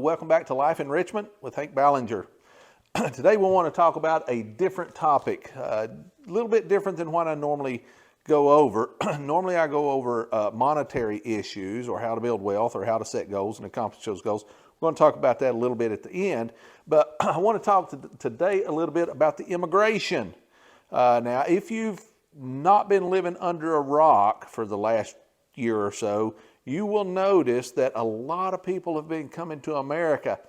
welcome back to Life Enrichment with Hank Ballinger. Today we want to talk about a different topic, a little bit different than what I normally go over. Normally I go over monetary issues or how to build wealth or how to set goals and accomplish those goals. We're going to talk about that a little bit at the end, but I want to talk today a little bit about the immigration. Now, if you've not been living under a rock for the last year or so, you will notice that a lot of people have been coming to America,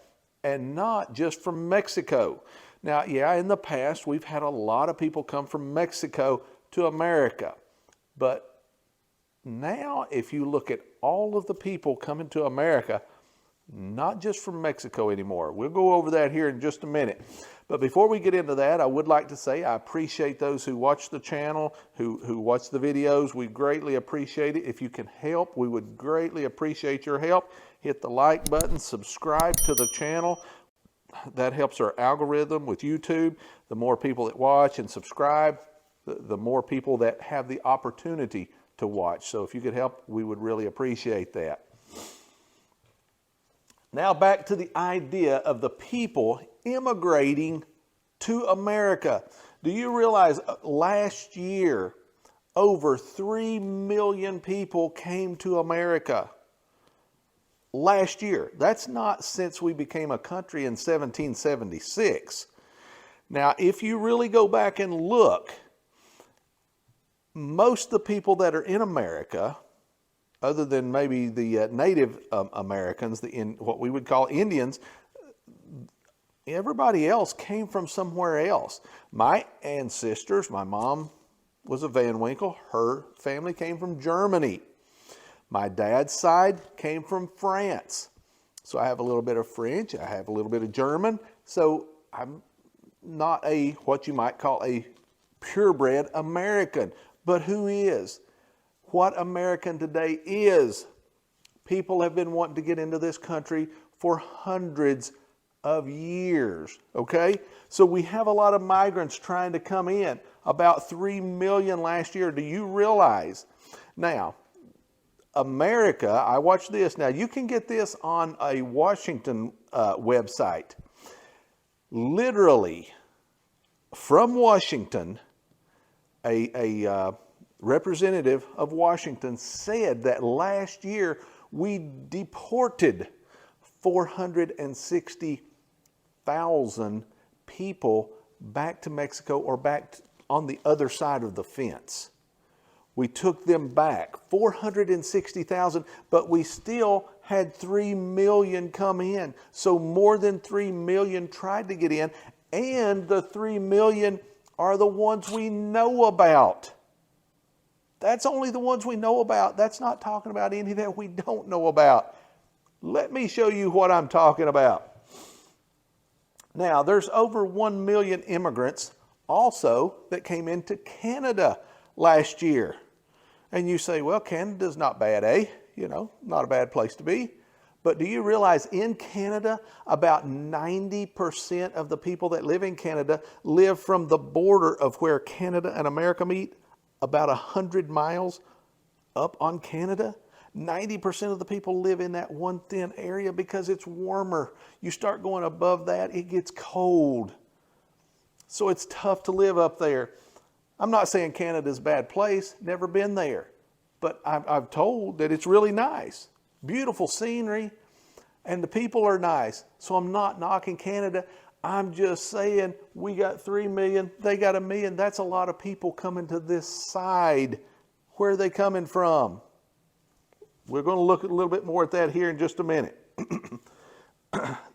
and not just from Mexico. Now, yeah, in the past, we've had a lot of people come from Mexico to America. But now, if you look at all of the people coming to America, not just from Mexico anymore. We'll go over that here in just a minute. But before we get into that, I would like to say I appreciate those who watch the channel, who watch the videos. We greatly appreciate it. If you can help, we would greatly appreciate your help. Hit the like button, subscribe to the channel. That helps our algorithm with YouTube. The more people that watch and subscribe, the more people that have the opportunity to watch. So if you could help, we would really appreciate that. Now back to the idea of the people immigrating to America. Do you realize last year over 3 million people came to America? Last year. That's not since we became a country in 1776. Now, if you really go back and look, most of the people that are in America, other than maybe the Native Americans, what we would call Indians, everybody else came from somewhere else. My ancestors, my mom was a Van Winkle. Her family came from Germany. My dad's side came from France. So I have a little bit of French. I have a little bit of German. So I'm not what you might call a purebred American. But who is? What American today is? People have been wanting to get into this country for hundreds of years, okay? So we have a lot of migrants trying to come in, about 3 million last year. Do you realize? Now, America, I watched this. Now, you can get this on a Washington website. Literally, from Washington, a representative of Washington said that last year we deported 460,000 people back to Mexico or back on the other side of the fence. We took them back, 460,000, but we still had 3 million come in. So more than 3 million tried to get in, and the 3 million are the ones we know about. That's only the ones we know about. That's not talking about any that we don't know about. Let me show you what I'm talking about. Now, there's over 1 million immigrants also that came into Canada last year. And you say, well, Canada's not bad, eh? You know, not a bad place to be. But do you realize in Canada, about 90% of the people that live in Canada live from the border of where Canada and America meet, about 100 miles up on Canada? 90% of the people live in that one thin area because it's warmer. You start going above that, it gets cold. So it's tough to live up there. I'm not saying Canada's a bad place, never been there. But I've told that it's really nice. Beautiful scenery, and the people are nice. So I'm not knocking Canada. I'm just saying we got 3 million, they got 1 million. That's a lot of people coming to this side. Where are they coming from? We're going to look a little bit more at that here in just a minute.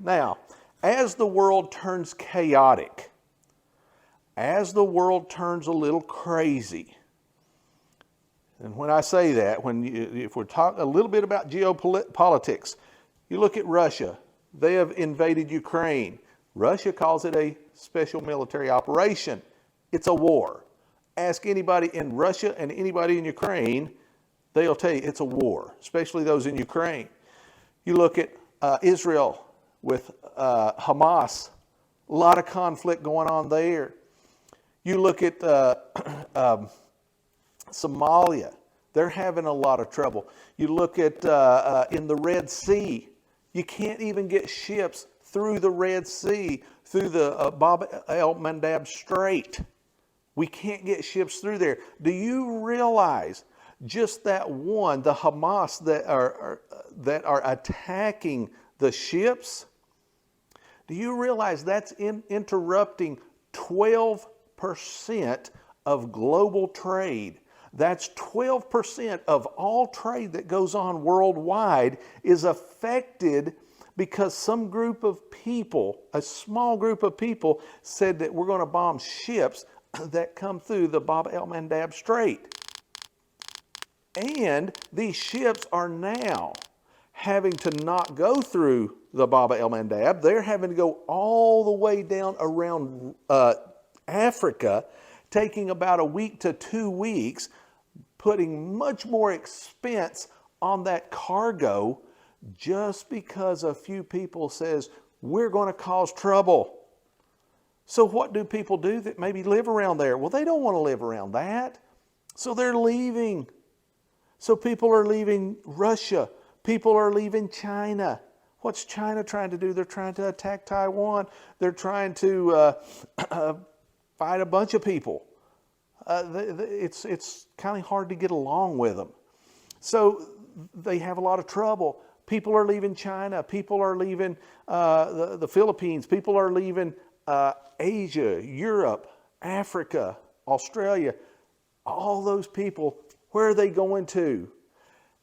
Now, as the world turns chaotic, as the world turns a little crazy, and when I say that, if we're talking a little bit about geopolitics, you look at Russia. They have invaded Ukraine. Russia calls it a special military operation. It's a war. Ask anybody in Russia and anybody in Ukraine, they'll tell you it's a war, especially those in Ukraine. You look at Israel with Hamas, a lot of conflict going on there. You look at Somalia, they're having a lot of trouble. You look at in the Red Sea, You can't even get ships through the Red Sea, through the Bab el-Mandeb Strait. We can't get ships through there. Do you realize just that one, the Hamas that are attacking the ships? Do you realize that's interrupting 12% of global trade? That's 12% of all trade that goes on worldwide is affected because some group of people, a small group of people, said that we're going to bomb ships that come through the Bab el-Mandeb Strait. And these ships are now having to not go through the Bab el-Mandeb. They're having to go all the way down around Africa, taking about a week to 2 weeks, putting much more expense on that cargo just because a few people says, we're going to cause trouble. So what do people do that maybe live around there? Well, they don't want to live around that. So they're leaving. So people are leaving Russia. People are leaving China. What's China trying to do? They're trying to attack Taiwan. They're trying to fight a bunch of people. It's kind of hard to get along with them. So they have a lot of trouble. People are leaving China. People are leaving the Philippines. People are leaving Asia, Europe, Africa, Australia. All those people, where are they going to?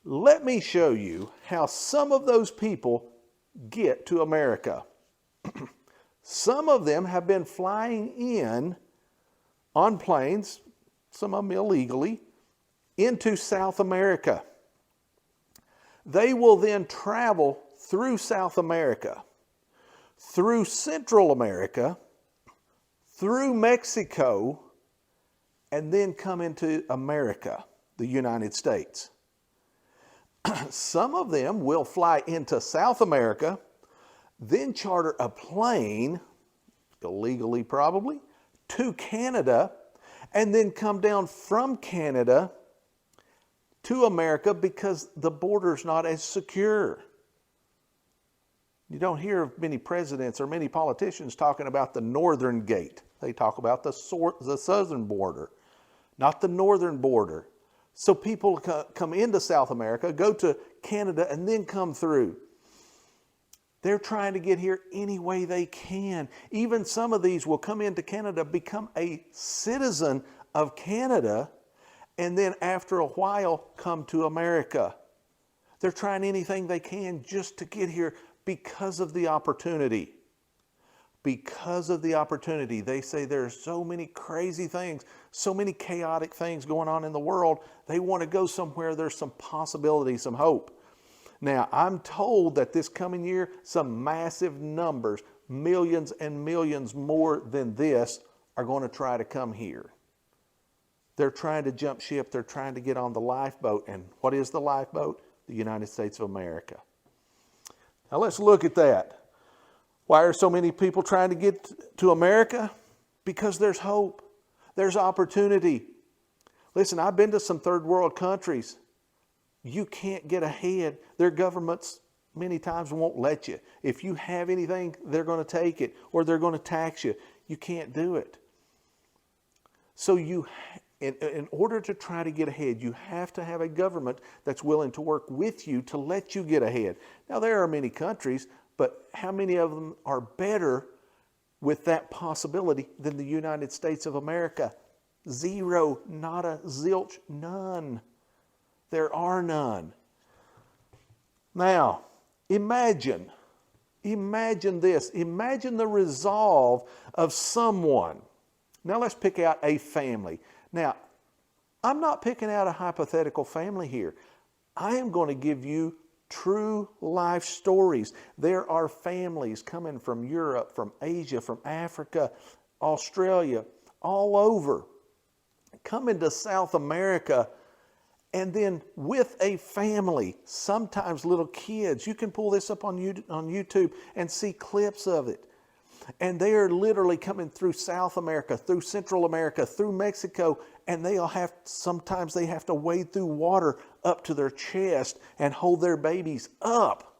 Let me show you how some of those people get to America. Some of them have been flying in on planes, some of them illegally, into South America. They will then travel through South America, through Central America, through Mexico, and then come into America, the United States. Some of them will fly into South America, then charter a plane, illegally probably, to Canada, and then come down from Canada to America because the border's not as secure. You don't hear of many presidents or many politicians talking about the northern gate. They talk about the southern border, not the northern border. So people come into South America, go to Canada, and then come through. They're trying to get here any way they can. Even some of these will come into Canada, become a citizen of Canada, and then after a while come to America. They're trying anything they can just to get here because of the opportunity. Because of the opportunity. They say there's so many crazy things, so many chaotic things going on in the world. They want to go somewhere there's some possibility, some hope. Now, I'm told that this coming year, some massive numbers, millions and millions more than this, are going to try to come here. They're trying to jump ship. They're trying to get on the lifeboat. And what is the lifeboat? The United States of America. Now, let's look at that. Why are so many people trying to get to America? Because there's hope. There's opportunity. Listen, I've been to some third world countries. You can't get ahead. Their governments many times won't let you. If you have anything, they're going to take it or they're going to tax you. You can't do it. So in order to try to get ahead, you have to have a government that's willing to work with you to let you get ahead. Now, there are many countries, but how many of them are better with that possibility than the United States of America? Zero, nada, zilch, none. There are none. Now, imagine this. Imagine the resolve of someone. Now let's pick out a family. Now, I'm not picking out a hypothetical family here. I am going to give you true life stories. There are families coming from Europe, from Asia, from Africa, Australia, all over, coming to South America, and then with a family, sometimes little kids. You can pull this up on YouTube and see clips of it. And they are literally coming through South America, through Central America, through Mexico, and sometimes they have to wade through water up to their chest and hold their babies up.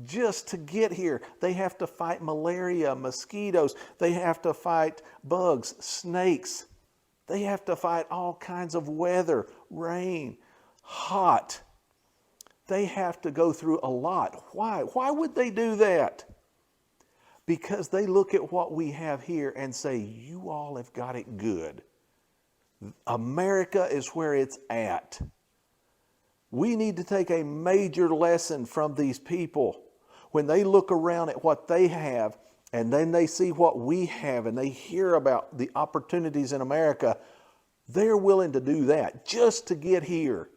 just to get here. They have to fight malaria, mosquitoes. They have to fight bugs, snakes. They have to fight all kinds of weather, rain, hot. They have to go through a lot. Why? Why would they do that? Because they look at what we have here and say, you all have got it good. America is where it's at. We need to take a major lesson from these people. When they look around at what they have, and then they see what we have, and they hear about the opportunities in America, they're willing to do that just to get here.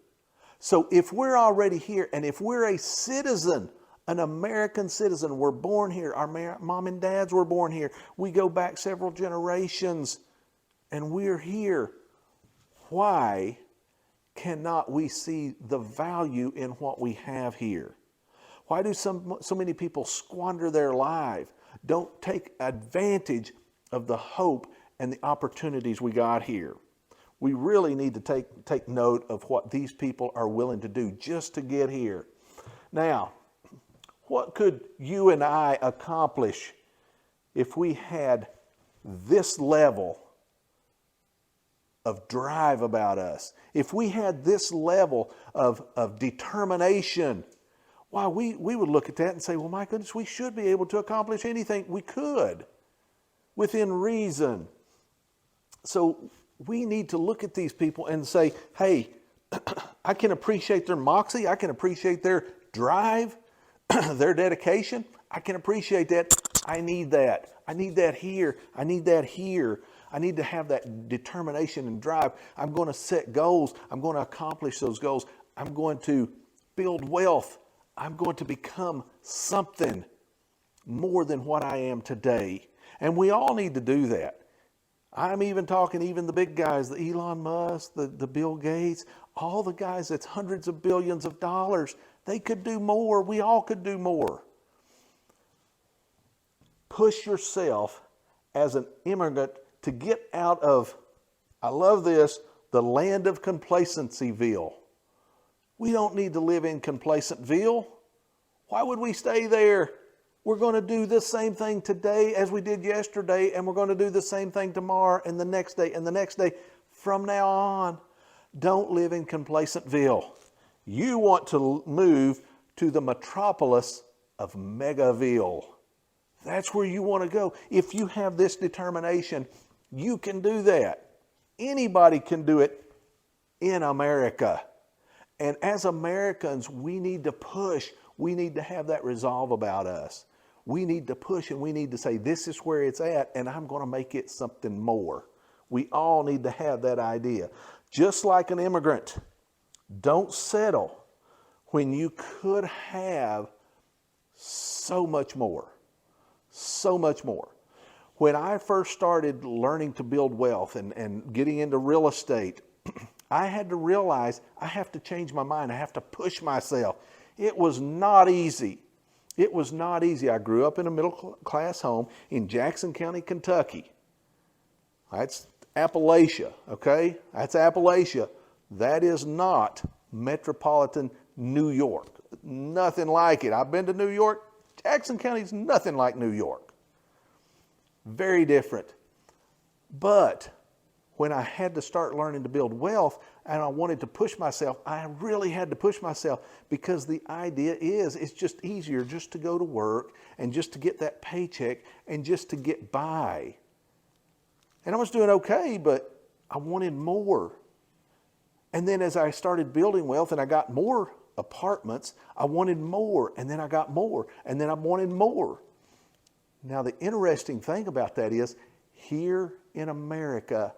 So if we're already here, and if we're a citizen, an American citizen, we're born here, our mom and dads were born here, we go back several generations, and we're here, why cannot we see the value in what we have here? Why do so many people squander their life, don't take advantage of the hope and the opportunities we got here? We really need to take note of what these people are willing to do just to get here. Now, what could you and I accomplish if we had this level of drive about us? If we had this level of determination, why, we would look at that and say, well, my goodness, we should be able to accomplish anything we could within reason. So we need to look at these people and say, hey, I can appreciate their moxie. I can appreciate their drive, their dedication. I can appreciate that. I need that. I need that here. I need that here. I need to have that determination and drive. I'm going to set goals. I'm going to accomplish those goals. I'm going to build wealth. I'm going to become something more than what I am today. And we all need to do that. I'm even talking even the big guys, the Elon Musk, the Bill Gates, all the guys that's hundreds of billions of dollars. They could do more. We all could do more. Push yourself as an immigrant to get out of, I love this, the land of complacencyville. We don't need to live in complacentville. Why would we stay there? We're going to do the same thing today as we did yesterday, and we're going to do the same thing tomorrow and the next day and the next day. From now on, don't live in complacentville. You want to move to the metropolis of Megaville. That's where you want to go. If you have this determination, you can do that. Anybody can do it in America. And as Americans, we need to push. We need to have that resolve about us. We need to push and we need to say, this is where it's at, and I'm going to make it something more. We all need to have that idea. Just like an immigrant, don't settle when you could have so much more. So much more. When I first started learning to build wealth and getting into real estate, I had to realize I have to change my mind. I have to push myself. It was not easy. It was not easy. I grew up in a middle-class home in Jackson County, Kentucky. That's Appalachia, okay? That's Appalachia. That is not metropolitan New York. Nothing like it. I've been to New York. Jackson County is nothing like New York. Very different. But when I had to start learning to build wealth and I wanted to push myself, I really had to push myself, because the idea is it's just easier just to go to work and just to get that paycheck and just to get by. And I was doing okay, but I wanted more. And then as I started building wealth and I got more apartments, I wanted more, and then I got more, and then I wanted more. Now the interesting thing about that is, here in America,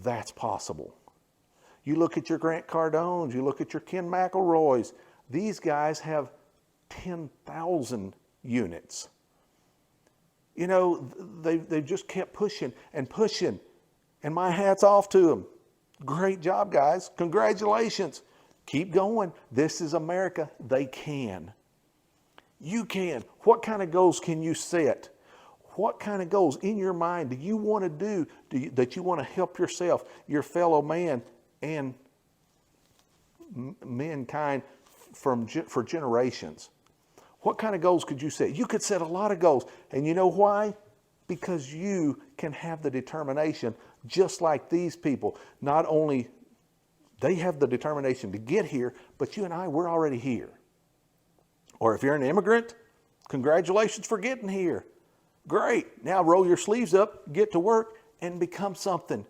that's possible. You look at your Grant Cardones, you look at your Ken McElroys, these guys have 10,000 units. You know, they've just kept pushing and pushing, and my hat's off to them. Great job, guys. Congratulations. Keep going. This is America. They can. You can. What kind of goals can you set? What kind of goals in your mind do you want to do that you want to help yourself, your fellow man, and mankind for generations? What kind of goals could you set? You could set a lot of goals. And you know why? Because you can have the determination, just like these people. Not only they have the determination to get here, but you and I, we're already here. Or if you're an immigrant, congratulations for getting here. Great. Now roll your sleeves up, get to work, and become something.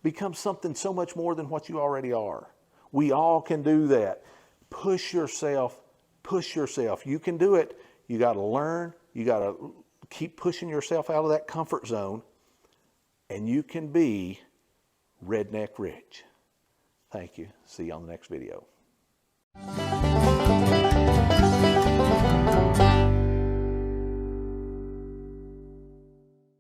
Become something so much more than what you already are. We all can do that. Push yourself. Push yourself. You can do it. You got to learn. You got to keep pushing yourself out of that comfort zone. And you can be Redneck Rich. Thank you. See you on the next video.